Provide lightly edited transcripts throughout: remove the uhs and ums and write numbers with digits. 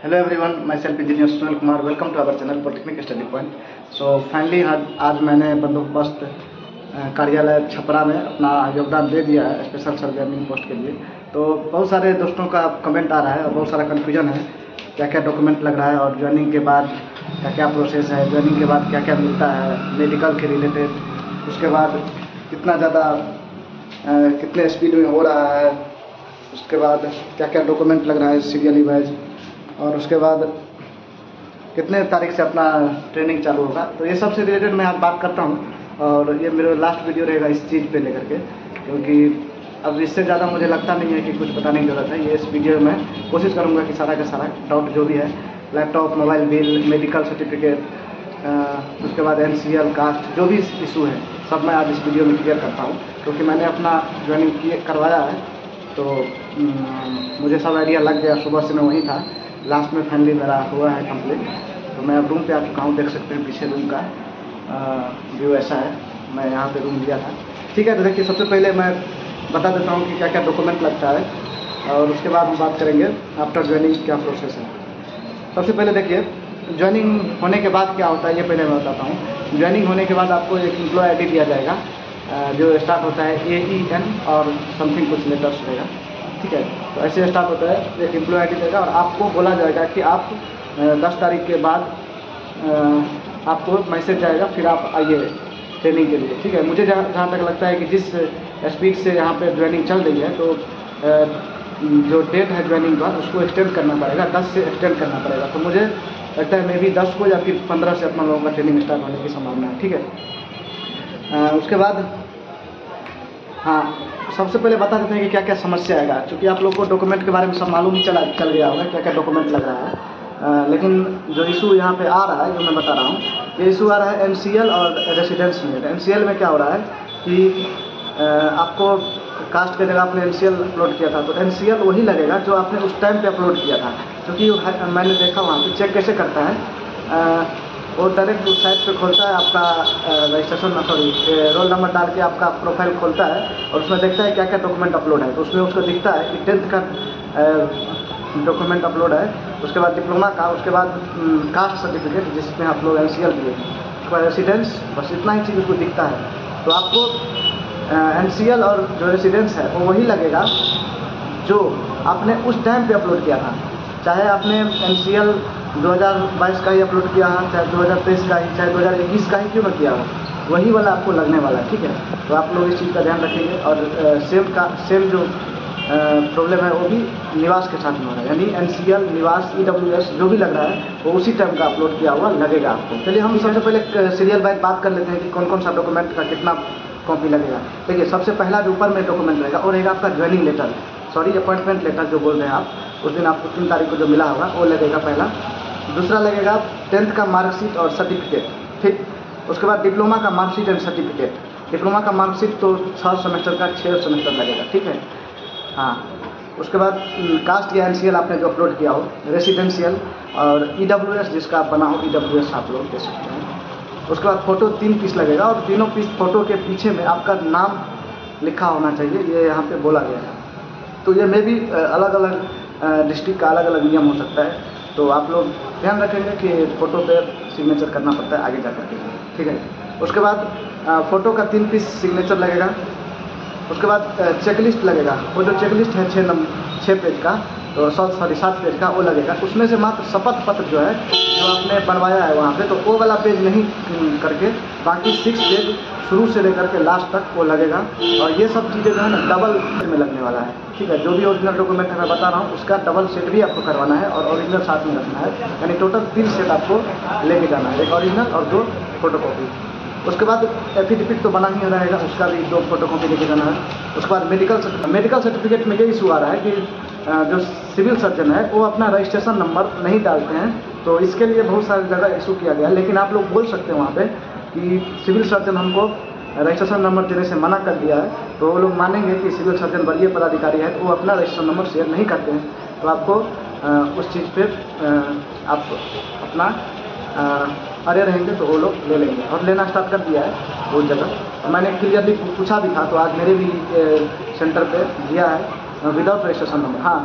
Hello everyone, myself engineer Sunil Kumar. Welcome to our channel polytechnic study point. So finally आज मैंने बंदोबस्त कार्यालय छपरा में अपना योगदान दे दिया है स्पेशल सर्वेयरिंग पोस्ट के लिए। तो बहुत सारे दोस्तों का कमेंट आ रहा है और बहुत सारा कन्फ्यूजन है, क्या क्या डॉक्यूमेंट लग रहा है और ज्वाइनिंग के बाद क्या क्या प्रोसेस है, ज्वाइनिंग के बाद क्या क्या मिलता है मेडिकल के रिलेटेड, उसके बाद कितना ज़्यादा कितने स्पीड में हो रहा है, उसके बाद क्या क्या डॉक्यूमेंट लग रहा है सीरियली वाइज, और उसके बाद कितने तारीख से अपना ट्रेनिंग चालू होगा। तो ये सब से रिलेटेड मैं आज बात करता हूँ और ये मेरा लास्ट वीडियो रहेगा इस चीज़ पे लेकर के, क्योंकि अब इससे ज़्यादा मुझे लगता नहीं है कि कुछ बताने की ज़रूरत है। ये इस वीडियो में कोशिश करूँगा कि सारा का सारा डाउट जो भी है, laptop, mobile bill, medical certificate, उसके बाद NCL कास्ट, जो भी इशू है सब मैं आज इस वीडियो में क्लियर करता हूँ, क्योंकि मैंने अपना ज्वाइनिंग करवाया है तो मुझे सब आइडिया लग गया। सुबह से मैं वहीं था, लास्ट में फाइनली मेरा हुआ है कंप्लीट। तो मैं अब रूम पे आ चुका हूँ, देख सकते हैं पीछे रूम का व्यू ऐसा है। मैं यहाँ पे रूम लिया था, ठीक है। तो देखिए, सबसे पहले मैं बता देता हूँ कि क्या क्या डॉक्यूमेंट लगता है और उसके बाद हम बात करेंगे आफ्टर ज्वाइनिंग क्या प्रोसेस है। सबसे पहले देखिए, ज्वाइनिंग होने के बाद क्या होता है ये पहले मैं बताता हूँ। ज्वाइनिंग होने के बाद आपको एक एम्प्लॉय ID दिया जाएगा जो स्टार्ट होता है AEN और समथिंग कुछ लेटर्स रहेगा, ठीक है। तो ऐसे स्टार्ट होता है, एक एम्प्लॉय ID देगा और आपको बोला जाएगा कि आप 10 तारीख के बाद आपको मैसेज जाएगा, फिर आप आइए ट्रेनिंग के लिए, ठीक है। मुझे जहाँ तक लगता है कि जिस स्पीड से यहाँ पे ज्वाइनिंग चल रही है, तो जो डेट है ज्वाइनिंग का उसको एक्सटेंड करना पड़ेगा, 10 से एक्सटेंड करना पड़ेगा। तो मुझे लगता है मे भी 10 को या फिर 15 से अपना लोगों का ट्रेनिंग स्टार्ट होने की संभावना है, ठीक है। उसके बाद हाँ, सबसे पहले बता देते हैं कि क्या क्या समस्या आएगा, क्योंकि आप लोग को डॉक्यूमेंट के बारे में सब मालूम ही चल गया होगा क्या क्या डॉक्यूमेंट लग रहा है। लेकिन जो इशू यहाँ पे आ रहा है, जो मैं बता रहा हूँ, ये इशू आ रहा है NCL और रेसिडेंस में। NCL में क्या हो रहा है कि आपको कास्ट की जगह आपने NCL अपलोड किया था, तो NCL वही लगेगा जो आपने उस टाइम पे अपलोड किया था। क्योंकि मैंने देखा वहाँ पे चेक कैसे करता है, वो डायरेक्ट उस साइट पे खोलता है आपका रजिस्ट्रेशन, रोल नंबर डाल के आपका प्रोफाइल खोलता है और उसमें देखता है क्या क्या डॉक्यूमेंट अपलोड है। तो उसमें उसको दिखता है कि 10th का डॉक्यूमेंट अपलोड है, उसके बाद डिप्लोमा का, उसके बाद कास्ट सर्टिफिकेट जिसमें आप लोग NCL दिए, उसके बाद रेसिडेंस, बस इतना ही चीज़ उसको दिखता है। तो आपको NCL और जो रेसिडेंस है वो वही लगेगा जो आपने उस टाइम पे अपलोड किया था, चाहे आपने NCL 2022 का ही अपलोड किया है, चाहे 2023 का ही, चाहे 2021 का ही क्यों ना किया हो, वही वाला आपको लगने वाला है, ठीक है। तो आप लोग इस चीज़ का ध्यान रखेंगे। और सेम जो प्रॉब्लम है वो भी निवास के साथ में हो रहा है, यानी NCL, निवास, EWS जो भी लग रहा है वो उसी टाइम का अपलोड किया हुआ लगेगा आपको। चलिए हम सबसे पहले सीरियल वाइज बात कर लेते हैं कि कौन कौन सा डॉक्यूमेंट का कितना कॉपी लगेगा। देखिए, सबसे पहला जो ऊपर में डॉक्यूमेंट रहेगा वो रहेगा आपका ज्वाइनिंग लेटर, अपॉइंटमेंट लेटर जो बोल रहे हैं आप, उस दिन आपको 3 तारीख को जो मिला होगा वो लगेगा पहला। दूसरा लगेगा 10th का मार्कशीट और सर्टिफिकेट, ठीक। उसके बाद डिप्लोमा का मार्कशीट एंड सर्टिफिकेट। डिप्लोमा का मार्कशीट तो 6 सेमेस्टर का 6 सेमेस्टर लगेगा, ठीक है। हाँ, उसके बाद कास्ट या NCL आपने जो अपलोड किया हो, रेसिडेंशियल और EWS जिसका आप बना हो, EWS आप लोग दे सकते हैं। उसके बाद फ़ोटो 3 पीस लगेगा और तीनों पीस फ़ोटो के पीछे में आपका नाम लिखा होना चाहिए, ये यहाँ पे बोला गया है। तो ये में भी अलग अलग डिस्ट्रिक्ट का अलग अलग नियम हो सकता है, तो आप लोग ध्यान रखेंगे कि फ़ोटो पे सिग्नेचर करना पड़ता है आगे जा कर के, ठीक है। उसके बाद फ़ोटो का 3 पीस सिग्नेचर लगेगा। उसके बाद चेकलिस्ट लगेगा, वो जो चेकलिस्ट है 6 पेज का, तो 7 पेज का वो लगेगा। उसमें से मात्र शपथ पत्र जो है जो आपने बनवाया है वहाँ पे, तो वो वाला पेज नहीं करके बाकी 6 पेज शुरू से लेकर के लास्ट तक वो लगेगा। और ये सब चीज़ें जो है ना डबल में लगने वाला है, ठीक है। जो भी ओरिजिनल डॉक्यूमेंट मैं बता रहा हूँ उसका डबल सेट भी आपको करवाना है और ओरिजिनल साथ में रखना है, यानी टोटल 3 सेट आपको लेके जाना है, एक ओरिजिनल और 2 फोटोकॉपी। उसके बाद एफिडेविट तो बना ही रहेगा, उसका भी 2 फोटोकॉपी लेके जाना है। उसके बाद मेडिकल सर्टिफिकेट में ये इशू आ रहा है कि जो सिविल सर्जन है वो अपना रजिस्ट्रेशन नंबर नहीं डालते हैं, तो इसके लिए बहुत सारी जगह इशू किया गया है। लेकिन आप लोग बोल सकते हैं वहाँ पे कि सिविल सर्जन हमको रजिस्ट्रेशन नंबर देने से मना कर दिया है, तो वो लोग मानेंगे कि सिविल सर्जन वरीय पदाधिकारी है, तो वो अपना रजिस्ट्रेशन नंबर शेयर नहीं करते हैं। तो आपको उस चीज़ पे आप अपना अरे रहेंगे तो वो लोग ले लेंगे, और लेना स्टार्ट कर दिया है बहुत जगह। मैंने क्लियरली पूछा भी था, तो आज मेरे भी सेंटर पे दिया है विदाउट रजिस्ट्रेशन नंबर। हाँ,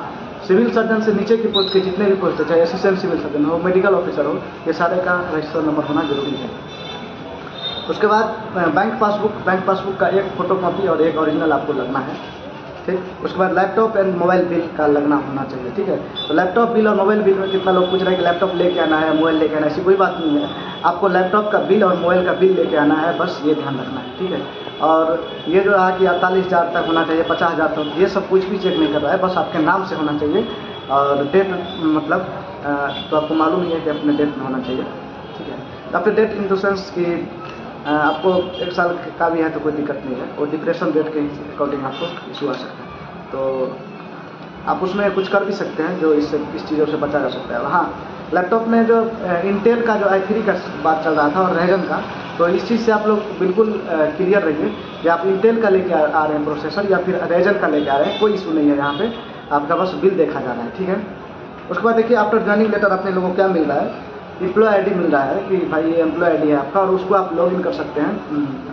सिविल सर्जन से नीचे की पोस्ट के जितने भी पोस्ट है, चाहे असिस्टेंट सिविल सर्जन हो, मेडिकल ऑफिसर हो, ये सारे का रजिस्टर नंबर होना जरूरी है। उसके बाद बैंक पासबुक का एक फ़ोटोकॉपी और एक ओरिजिनल आपको लगना है, ठीक। उसके बाद लैपटॉप एंड मोबाइल बिल का लगना होना चाहिए, ठीक है। तो लैपटॉप बिल और मोबाइल बिल में कितना लोग पूछ रहे हैं कि लैपटॉप लेके आना है, मोबाइल लेके आना है, ऐसी कोई बात नहीं है। आपको लैपटॉप का बिल और मोबाइल का बिल लेके आना है, बस ये ध्यान रखना है, ठीक है। और ये जो रहा कि 48,000 तक होना चाहिए, 50,000 तक, ये सब कुछ भी चेक नहीं कर रहा है, बस आपके नाम से होना चाहिए। और डेट मतलब तो आपको मालूम ही है कि अपने डेट में होना चाहिए, ठीक है। तो अपने डेट इन द सेंस कि आपको 1 साल का भी है तो कोई दिक्कत नहीं है, और डिप्रेशन डेट के अकॉर्डिंग आपको इशू आ सकता है, तो आप उसमें कुछ कर भी सकते हैं जो इस चीज़ों से बचा जा सकता है। हाँ, लैपटॉप में जो इंटेल का जो i3 का बात चल रहा था और रेजन का, तो इस चीज़ से आप लोग बिल्कुल क्लियर रहिए कि आप इंटेल का लेके आ रहे हैं प्रोसेसर या फिर रेजन का लेके आ रहे हैं, कोई इशू नहीं है यहाँ पे, आपका बस बिल देखा जा रहा है, ठीक है। उसके बाद देखिए आफ्टर ज्वाइनिंग लेटर अपने लोगों को क्या मिल रहा है, एम्प्लॉय आईडी मिल रहा है कि भाई ये एम्प्लॉय आईडी है आपका, और उसको आप लॉगिन कर सकते हैं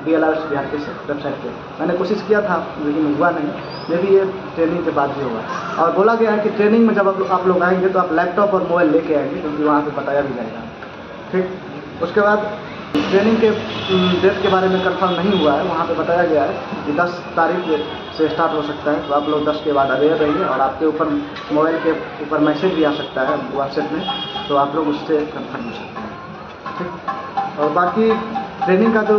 BLRS बिहार के वेबसाइट पे। मैंने कोशिश किया था लेकिन हुआ नहीं, मे भी ये ट्रेनिंग के बाद भी होगा। और बोला गया है कि ट्रेनिंग में जब आप लोग आएंगे तो आप लैपटॉप और मोबाइल लेके आएंगे, क्योंकि वहाँ पे बताया भी जाएगा, ठीक। उसके बाद ट्रेनिंग के डेट के बारे में कंफर्म नहीं हुआ है, वहाँ पे बताया गया है कि 10 तारीख से स्टार्ट हो सकता है, तो आप लोग 10 के बाद अवेयर रहिए। और आपके ऊपर मोबाइल के ऊपर मैसेज भी आ सकता है व्हाट्सएप में, तो आप लोग उससे कंफर्म हो सकते हैं, ठीक। और बाकी ट्रेनिंग का जो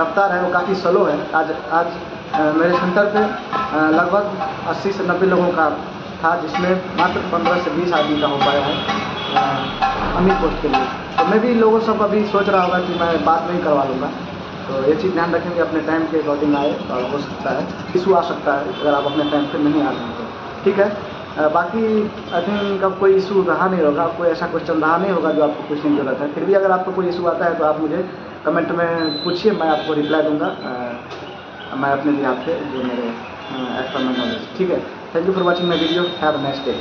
रफ्तार है वो काफ़ी स्लो है। आज मेरे सेंटर पे लगभग 80 से 90 लोगों का था, जिसमें मात्र 15 से 20 आदमी का हो पाया है अमीर पोस्ट के लिए। तो मैं भी लोगों सब अभी सोच रहा होगा कि मैं बात नहीं करवा लूँगा, तो ये चीज़ ध्यान रखेंगे, अपने टाइम के अकॉर्डिंग आए, और हो सकता है इशू आ सकता है अगर आप अपने टाइम पे नहीं आ रहे हैं, तो ठीक है। बाकी आई थिंक अब कोई इशू रहा नहीं होगा, कोई ऐसा क्वेश्चन रहा नहीं होगा जो आपको पूछने की जरूरत है। फिर भी अगर आपको कोई इशू आता है तो आप मुझे कमेंट में पूछिए, मैं आपको रिप्लाई दूंगा, मैं अपने लिहाज से जो मेरे एज पर माई नॉलेज, ठीक है। Thank you for watching my video, have a nice day.